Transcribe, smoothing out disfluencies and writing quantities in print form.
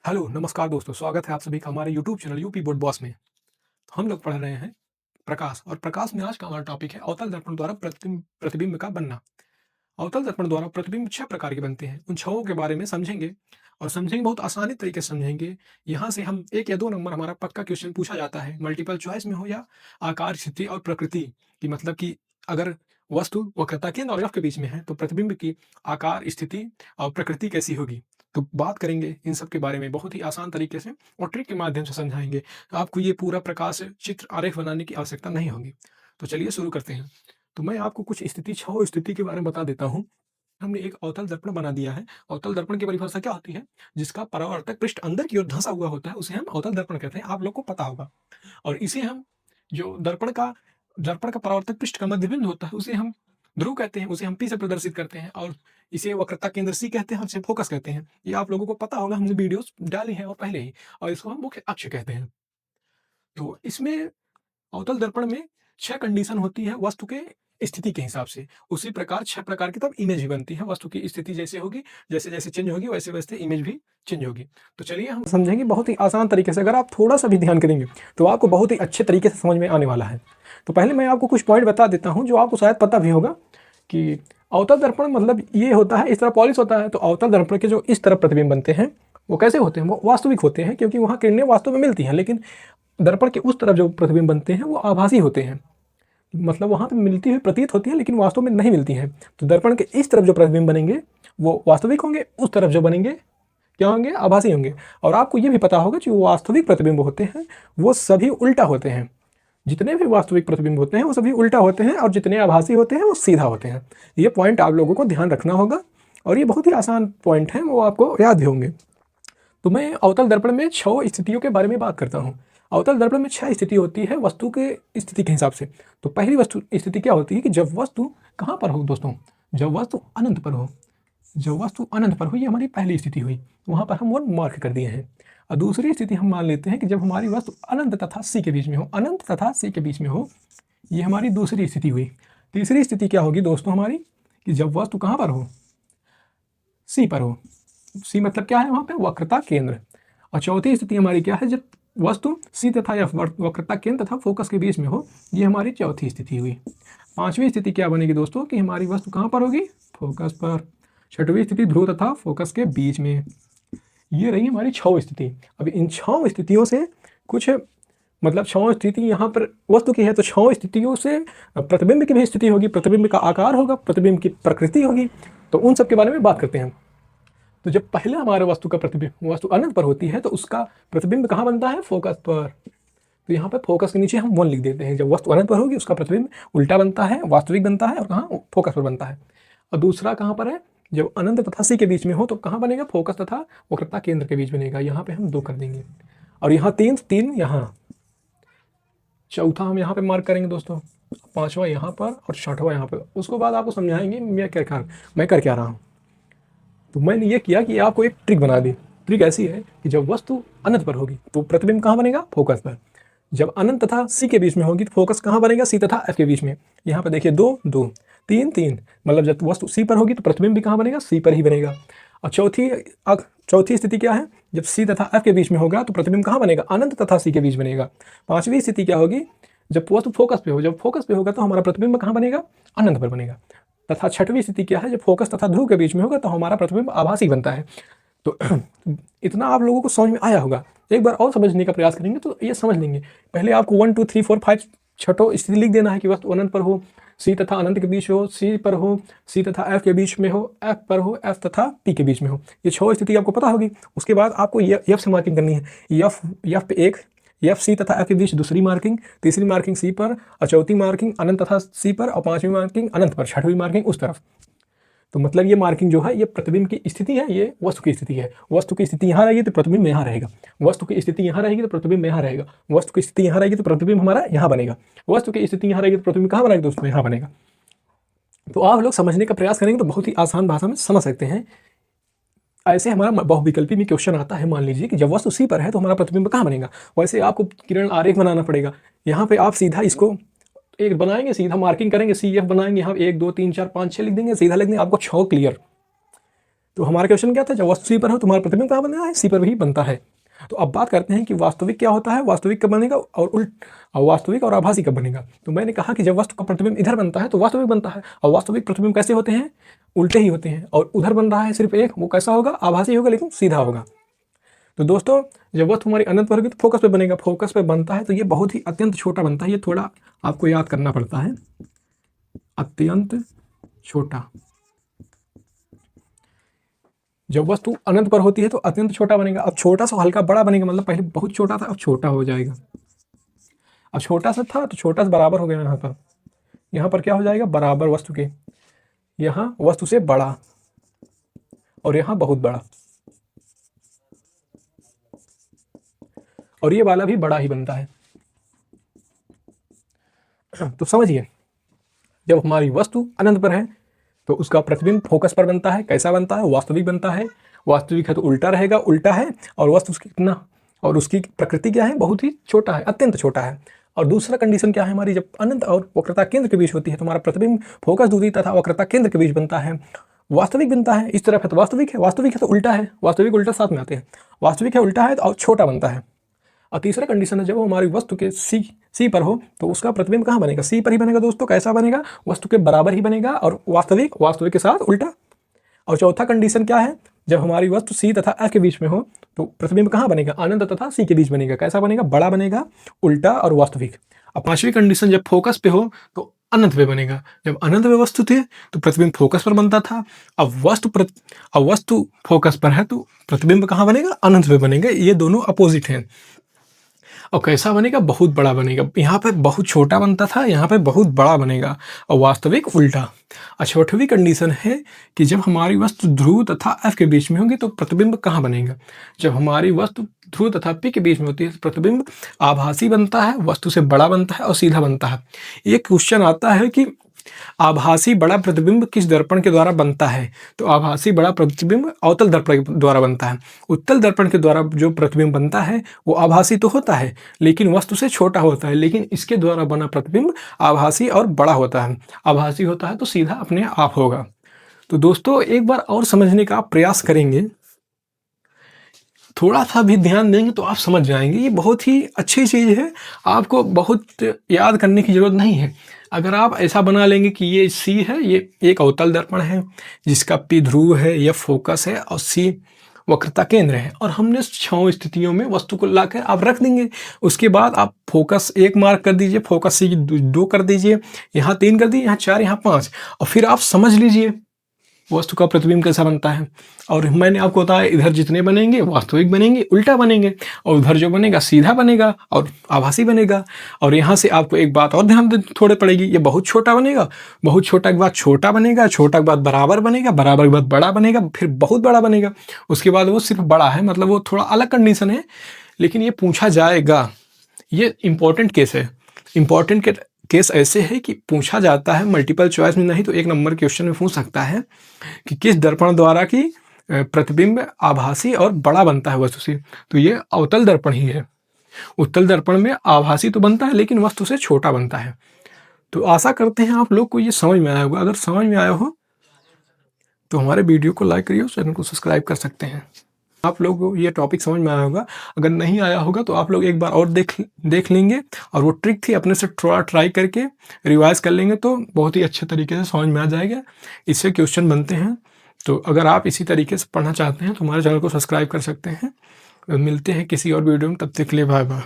Hello, नमस्कार दोस्तों, स्वागत है आप सभी का हमारे YouTube channel UP board boss में। तो हम लोग पढ़ रहे हैं प्रकाश और प्रकाश में आज का हमारा टॉपिक है अवतल दर्पण द्वारा प्रतिबिंब का बनना। अवतल दर्पण द्वारा प्रतिबिंब 6 प्रकार के बनते हैं। उन 6 के बारे में समझेंगे और समझेंगे बहुत आसानी तरीके से समझेंगे। यहाँ से हम 1 या 2 नंबर हमारा पक्का क्वेश्चन पूछा जाता है, मल्टीपल चॉइस में हो या आकार, स्थिति और प्रकृति की मतलब कि अगर वस्तु वक्रता केंद्र और एफ के बीच में है, तो प्रतिबिंब की आकार, स्थिति और प्रकृति कैसी होगी। तो बात करेंगे इन सब के बारे में बहुत ही आसान तरीके से और ट्रिक के माध्यम से समझाएँगे। आपको ये पूरा प्रकाश चित्र आरेख बनाने की आवश्यकता नहीं होगी। तो चलिए शुरू करते हैं। तो मैं आपको कुछ स्थिति 6 स्थिति के बारे में बता देता हूँ। हमने एक अवतल दर्पण बना दिया है। अवतल दर्पण की परिभाषा क्या होती है? जिसका परावर्तक पृष्ठ अंदर की ओर धँसा हुआ होता है, उसे हम अवतल दर्पण कहते हैं। आप लोग को पता होगा। और इसे हम जो दर्पण का परावर्तक पृष्ठ का मध्य बिंदु होता है, उसे हम ध्रुव कहते हैं, उसे हम P से प्रदर्शित करते हैं और इसे वक्रता केंद्र C कहते हैं, हम इसे फोकस कहते हैं। ये आप लोगों को पता होगा, हमने वीडियोज़ डाली हैं और पहले ही, और इसको हम मुख्य अक्ष कहते हैं। तो इसमें अवतल दर्पण में 6 कंडीशन होती है वस्तु के स्थिति के हिसाब से। उसी प्रकार 6 प्रकार की तब इमेज भी बनती है। वस्तु की स्थिति जैसे होगी, जैसे-जैसे चेंज होगी, वैसे-वैसे इमेज भी चेंज होगी। तो चलिए हम समझेंगे बहुत ही आसान तरीके से। अगर आप थोड़ा-सा भी ध्यान करेंगे, तो आपको बहुत ही अच्छे तरीके से समझ में आने वाला है। तो पहले मैं आपको कुछ पॉइंट बता देता हूँ, जो आपको शायद पता भी होगा कि अवतल दर्पण मतलब ये होता है, इस तरह पॉलिश होता है। तो अवतल दर्पण के जो इस तरफ प्रतिबिंब बनते हैं, वो कैसे होते हैं? वो वास्तविक होते हैं, क्योंकि वहाँ किरणें वास्तव में मिलती हैं। लेकिन दर्पण के उस तरफ जो प्रतिबिंब बनते हैं, वो आभासी होते हैं। मतलब वहाँ पे मिलती हुई प्रतीत होती है, लेकिन वास्तव में नहीं मिलती हैं। तो दर्पण के इस तरफ जो प्रतिबिंब बनेंगे, वो वास्तविक होंगे। उस तरफ जो बनेंगे, क्या होंगे? आभासी होंगे। और आपको ये भी पता होगा कि वो वास्तविक प्रतिबिंब होते हैं, वो सभी उल्टा होते हैं। जितने भी वास्तविक प्रतिबिंब होते हैं, वो सभी उल्टा होते हैं, और जितने आभासी होते हैं, वो सीधा होते हैं। ये पॉइंट आप लोगों को ध्यान रखना होगा, और ये बहुत ही आसान पॉइंट हैं, वो आपको याद भी होंगे। तो मैं अवतल दर्पण में 6 स्थितियों के बारे में बात करता हूँ। अवतल दर्पण में 6 स्थिति होती है वस्तु के स्थिति के हिसाब से। तो पहली वस्तु स्थिति क्या होती है कि जब वस्तु कहाँ पर हो दोस्तों? जब वस्तु अनंत पर हो। जब वस्तु अनंत पर हुई, ये हमारी पहली स्थिति हुई। वहाँ पर हम 1 मार्क कर दिए हैं। और दूसरी स्थिति हम मान लेते हैं कि जब हमारी वस्तु अनंत तथा C के बीच में हो। अनंत तथा C के बीच में हो, ये हमारी दूसरी स्थिति हुई। तीसरी स्थिति क्या होगी दोस्तों हमारी? कि जब वस्तु कहाँ पर हो? C पर हो। C मतलब क्या है वहाँ पे? वक्रता केंद्र। और चौथी स्थिति हमारी क्या है? जब वस्तु C तथा F वक्रता केंद्र तथा फोकस के बीच में हो। ये हमारी चौथी स्थिति हुई। पांचवी स्थिति क्या बनेगी दोस्तों? कि हमारी वस्तु कहाँ पर होगी? फोकस पर। छठवीं स्थिति ध्रुव तथा फोकस के बीच में। ये रही हमारी 6 स्थिति। अब इन 6 स्थितियों से कुछ मतलब 6 स्थिति यहाँ पर वस्तु की है, तो 6 स्थितियों से प्रतिबिंब की भी स्थिति होगी, प्रतिबिंब का आकार होगा, प्रतिबिंब की प्रकृति होगी। तो उन सब के बारे में बात करते हैं। तो जब पहले हमारे वस्तु का प्रतिबिंब वस्तु अनंत पर होती है, तो उसका प्रतिबिंब कहाँ बनता है? फोकस पर। तो यहाँ पर फोकस के नीचे हम 1 लिख देते हैं। जब वस्तु अनंत पर होगी, उसका प्रतिबिंब उल्टा बनता है, वास्तविक बनता है, और कहाँ? फोकस पर बनता है। और दूसरा कहाँ पर है? जब अनंत तथा C के बीच में हो, तो कहाँ बनेगा? फोकस तथा वक्रता केंद्र के बीच बनेगा। यहाँ पे हम 2 कर देंगे, और यहाँ 3 यहाँ। चौथा हम यहाँ पे मार्क करेंगे दोस्तों, पांचवा यहाँ पर और छठवां यहाँ पर। उसको बाद आपको समझाएंगे मैं कर क्या रहा हूँ। तो मैंने ये किया कि आपको एक ट्रिक बना दी। ट्रिक ऐसी है कि जब वस्तु अनंत पर होगी, तो प्रतिबिंब कहाँ बनेगा? फोकस पर। जब अनंत तथा C के बीच में होगी, तो फोकस कहाँ बनेगा? C तथा F के बीच में। यहाँ पर देखिए 2 2 3 3, मतलब जब वस्तु C पर होगी, तो प्रतिबिंब भी कहाँ बनेगा? C पर ही बनेगा। और चौथी स्थिति क्या है? जब C तथा F के बीच में होगा, तो प्रतिबिंब कहाँ बनेगा? अनंत तथा C के बीच बनेगा। पांचवी स्थिति क्या होगी? जब वस्तु फोकस पे हो। जब फोकस पे होगा, तो हमारा प्रतिबिंब कहाँ बनेगा? अनंत पर बनेगा। तथा छठवीं स्थिति क्या है? जब फोकस तथा ध्रुव के बीच में होगा, तो हमारा प्रतिबिंब आभासी बनता है। तो इतना आप लोगों को समझ में आया होगा। एक बार और समझने का प्रयास करेंगे तो ये समझ लेंगे। पहले आपको 1 2 3 4 5 छठों स्थिति लिख देना है कि वस्तु अनंत पर हो, C तथा अनंत के बीच हो, C पर हो, C तथा F के बीच में हो, F पर हो, F तथा P के बीच में हो। ये 6 स्थिति आपको पता होगी। उसके बाद आपको ये F से मार्किंग करनी है। F पे 1, F C तथा F के बीच दूसरी मार्किंग, तीसरी मार्किंग C पर, और चौथी मार्किंग अनंत तथा C पर, और पांचवी मार्किंग अनंत पर, छठवीं मार्किंग उस तरफ। तो मतलब ये मार्किंग जो है, ये प्रतिबिंब की स्थिति है, ये वस्तु की स्थिति है। वस्तु की स्थिति यहाँ रहेगी, तो प्रतिबिंब यहाँ रहेगा। वस्तु की स्थिति यहाँ रहेगी, तो प्रतिबिंब यहाँ रहेगा। वस्तु की स्थिति यहाँ रहेगी, तो प्रतिबिंब हमारा यहाँ बनेगा। वस्तु की स्थिति यहाँ रहेगी, तो प्रतिबिंब कहाँ बनेगा दोस्तों? यहाँ बनेगा। तो आप लोग समझने का प्रयास करेंगे तो बहुत ही आसान भाषा में समझ सकते हैं। ऐसे हमारा बहुविकल्पी में क्वेश्चन आता है। मान लीजिए कि जब वस्तु C पर है, तो हमारा प्रतिबिंब कहाँ बनेगा? वैसे आपको किरण आरेख बनाना पड़ेगा। यहाँ पे आप सीधा इसको एक बनाएंगे, सीधा मार्किंग करेंगे, CF बनाएंगे। यहाँ 1 2 3 4 5 6 लिख देंगे, सीधा लिख देंगे, आपको 6 क्लियर। तो हमारा क्वेश्चन क्या था, जब वस्तु सी पर हो तो हमारा प्रतिबिंब कहाँ बनना है, सी पर ही बनता है। तो अब बात करते हैं कि वास्तविक क्या होता है, वास्तविक कब बनेगा और वास्तविक और आभासी कब बनेगा। तो मैंने कहा कि जब वस्तु का प्रतिबिंब इधर बनता है तो वास्तविक बनता है, और वास्तविक प्रतिबिंब कैसे होते हैं, उल्टे ही होते हैं। और उधर बन रहा है सिर्फ एक, वो कैसा होगा, आभासी होगा लेकिन सीधा होगा। तो दोस्तों जब वस्तु हमारी अनंत पर होगी तो फोकस पे बनेगा, फोकस पे बनता है तो ये बहुत ही अत्यंत छोटा बनता है। ये थोड़ा आपको याद करना पड़ता है, अत्यंत छोटा। जब वस्तु अनंत पर होती है तो अत्यंत छोटा बनेगा। अब छोटा सा हल्का बड़ा बनेगा, मतलब पहले बहुत छोटा था अब छोटा हो जाएगा। अब छोटा सा था तो छोटा सा बराबर हो गया, यहाँ पर क्या हो जाएगा, बराबर वस्तु के, यहाँ वस्तु से बड़ा और यहाँ बहुत बड़ा, और ये वाला भी बड़ा ही बनता है। तो समझिए, जब हमारी वस्तु अनंत पर है तो उसका प्रतिबिंब फोकस पर बनता है। कैसा बनता है, वास्तविक बनता है। वास्तविक है तो उल्टा रहेगा, उल्टा है, और वस्तु उसकी कितना, और उसकी प्रकृति क्या है, बहुत ही छोटा है, अत्यंत छोटा है। और दूसरा कंडीशन क्या है हमारी, जब अनंत और वक्रता केंद्र के बीच होती है तो हमारा प्रतिबिंब फोकस दूरी तथा वक्रता केंद्र के बीच बनता है, वास्तविक बनता है। इस तरफ है तो वास्तविक है तो उल्टा है, वास्तविक उल्टा साथ में आते हैं, वास्तविक है उल्टा है तो और छोटा बनता है। और तीसरा कंडीशन है, जब हमारी वस्तु के सी पर हो तो उसका प्रतिबिंब कहाँ बनेगा, सी पर ही बनेगा दोस्तों। कैसा बनेगा, वस्तु के बराबर ही बनेगा, और वास्तविक के साथ उल्टा। और चौथा कंडीशन क्या है, जब हमारी वस्तु सी तथा एफ के बीच में हो तो प्रतिबिंब कहाँ बनेगा, अनंत तथा सी के बीच बनेगा। कैसा बनेगा, बड़ा बनेगा, उल्टा और वास्तविक। अब पांचवी कंडीशन, जब फोकस पे हो तो अनंत पे बनेगा। जब अनंत पे वस्तु थे तो प्रतिबिंब फोकस पर बनता था। अब वस्तु फोकस पर है तो प्रतिबिंब कहाँ बनेगा, अनंत पे बनेगा। ये दोनों अपोजिट हैं। और कैसा बनेगा, बहुत बड़ा बनेगा। यहाँ पे बहुत छोटा बनता था, यहाँ पे बहुत बड़ा बनेगा, और वास्तविक उल्टा। और छठवीं कंडीशन है कि जब हमारी वस्तु ध्रुव तथा एफ के बीच में होगी तो प्रतिबिंब कहाँ बनेगा। जब हमारी वस्तु ध्रुव तथा पी के बीच में होती है तो प्रतिबिंब आभासी बनता है, वस्तु से बड़ा बनता है और सीधा बनता है। एक क्वेश्चन आता है कि आभासी बड़ा प्रतिबिंब किस दर्पण के द्वारा बनता है। तो आभासी बड़ा प्रतिबिंब अवतल दर्पण के द्वारा बनता है। उत्तल दर्पण के द्वारा जो प्रतिबिंब बनता है वो आभासी तो होता है लेकिन वस्तु से छोटा होता है, लेकिन इसके द्वारा बना प्रतिबिंब आभासी और बड़ा होता है। आभासी होता है तो सीधा अपने आप होगा। तो दोस्तों एक बार और समझने का प्रयास करेंगे, थोड़ा सा भी ध्यान देंगे तो आप समझ जाएंगे। ये बहुत ही अच्छी चीज़ है, आपको बहुत याद करने की ज़रूरत नहीं है। अगर आप ऐसा बना लेंगे कि ये सी है, ये एक अवतल दर्पण है जिसका पी ध्रुव है, यह फोकस है, और सी वक्रता केंद्र है, और हमने 6 स्थितियों में वस्तु को लाकर आप रख देंगे। उसके बाद आप फोकस 1 मार्क कर दीजिए, फोकस सी 2 कर दीजिए, यहाँ 3 कर दीजिए, यहाँ 4, यहाँ 5, और फिर आप समझ लीजिए वस्तु का प्रतिबिंब कैसा बनता है। और मैंने आपको बताया इधर जितने बनेंगे वास्तविक बनेंगे, उल्टा बनेंगे, और उधर जो बनेगा सीधा बनेगा और आभासी बनेगा। और यहाँ से आपको एक बात और ध्यान थोड़े पड़ेगी, ये बहुत छोटा बनेगा, बहुत छोटा के बाद छोटा बनेगा, छोटा के बाद बराबर बनेगा, बराबर के बाद बड़ा बनेगा, फिर बहुत बड़ा बनेगा, उसके बाद वो सिर्फ बड़ा है, मतलब वो थोड़ा अलग कंडीशन है, लेकिन ये पूछा जाएगा। ये इंपॉर्टेंट केस है। इंपॉर्टेंट केस ऐसे है कि पूछा जाता है, मल्टीपल चॉइस में नहीं तो 1 नंबर क्वेश्चन में पूछ सकता है कि किस दर्पण द्वारा की प्रतिबिंब आभासी और बड़ा बनता है वस्तु से। तो ये अवतल दर्पण ही है। उत्तल दर्पण में आभासी तो बनता है लेकिन वस्तु से छोटा बनता है। तो आशा करते हैं आप लोग को ये समझ में आया होगा। अगर समझ में आया हो तो हमारे वीडियो को लाइक करिए और चैनल को सब्सक्राइब कर सकते हैं। आप लोग को ये टॉपिक समझ में आया होगा। अगर नहीं आया होगा तो आप लोग एक बार और देख लेंगे, और वो ट्रिक थी अपने से थोड़ा ट्राई करके रिवाइज कर लेंगे तो बहुत ही अच्छे तरीके से समझ में आ जाएगा। इससे क्वेश्चन बनते हैं। तो अगर आप इसी तरीके से पढ़ना चाहते हैं तो हमारे चैनल को सब्सक्राइब कर सकते हैं। मिलते हैं किसी और वीडियो में, तब तक के लिए बाय बाय।